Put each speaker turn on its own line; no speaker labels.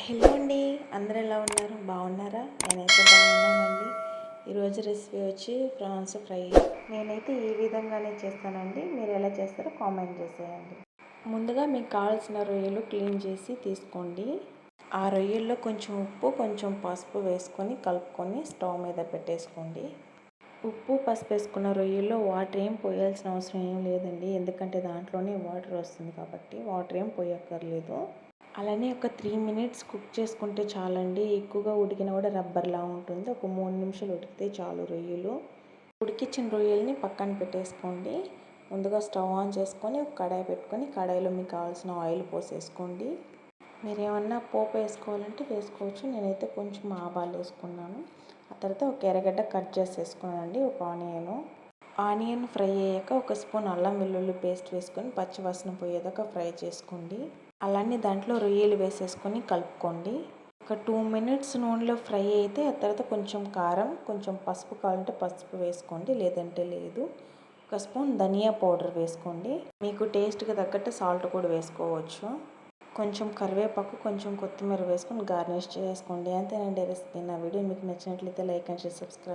Hello అండి, అందరూ ఎలా ఉన్నారు? బాగున్నారా? నేనైతే బాగున్నానండి. ఈరోజు రెసిపీ వచ్చి ప్రాన్స్ ఫ్రై. నేనైతే ఈ విధంగానే చేస్తానండి. మీరు ఎలా చేస్తారో కామెంట్ చేసేయండి. ముందుగా మీకు కావాల్సిన రొయ్యలు క్లీన్ చేసి తీసుకోండి. ఆ రొయ్యల్లో కొంచెం ఉప్పు, కొంచెం పసుపు వేసుకొని కలుపుకొని స్టవ్ మీద పెట్టేసుకోండి. ఉప్పు పసుపు వేసుకున్న రొయ్యల్లో వాటర్ ఏం పోయాల్సిన అవసరం ఏం లేదండి, ఎందుకంటే దాంట్లోనే వాటర్ వస్తుంది కాబట్టి వాటర్ ఏం పోయక్కర్లేదు. అలానే ఒక 3 మినిట్స్ కుక్ చేసుకుంటే చాలండి. ఎక్కువగా ఉడికినా కూడా రబ్బర్లా ఉంటుంది. ఒక 3 నిమిషాలు ఉడికితే చాలు రొయ్యలు. ఉడికించిన రొయ్యల్ని పక్కన పెట్టేసుకోండి. ముందుగా స్టవ్ ఆన్ చేసుకొని ఒక కడాయి పెట్టుకొని కడాయిలో మీకు కావాల్సిన ఆయిల్ పోసేసుకోండి. మీరు ఏమన్నా పోపు వేసుకోవాలంటే వేసుకోవచ్చు. నేనైతే కొంచెం ఆవాలు వేసుకున్నాను. ఆ తర్వాత ఒక ఎర్రగడ్డ కట్ చేసేసుకున్నానండి, ఒక ఆనియన్ ఫ్రై అయ్యాక ఒక స్పూన్ అల్లం వెల్లుల్లి పేస్ట్ వేసుకొని పచ్చివాసన పోయేదాకా ఫ్రై చేసుకోండి. అలానే దాంట్లో రొయ్యలు వేసేసుకొని కలుపుకోండి. ఒక 2 మినిట్స్ నూనెలో ఫ్రై అయితే ఆ తర్వాత కొంచెం కారం, కొంచెం పసుపు కావాలంటే పసుపు వేసుకోండి, లేదంటే లేదు. ఒక స్పూన్ ధనియా పౌడర్ వేసుకోండి. మీకు టేస్ట్కి తగ్గట్టు సాల్ట్ కూడా వేసుకోవచ్చు. కొంచెం కరివేపాకు, కొంచెం కొత్తిమీర వేసుకొని గార్నిష్ చేసుకోండి. అంతేనండి రెసిపీ. నా వీడియో మీకు నచ్చినట్లయితే లైక్ అండ్ షేర్, సబ్స్క్రైబ్.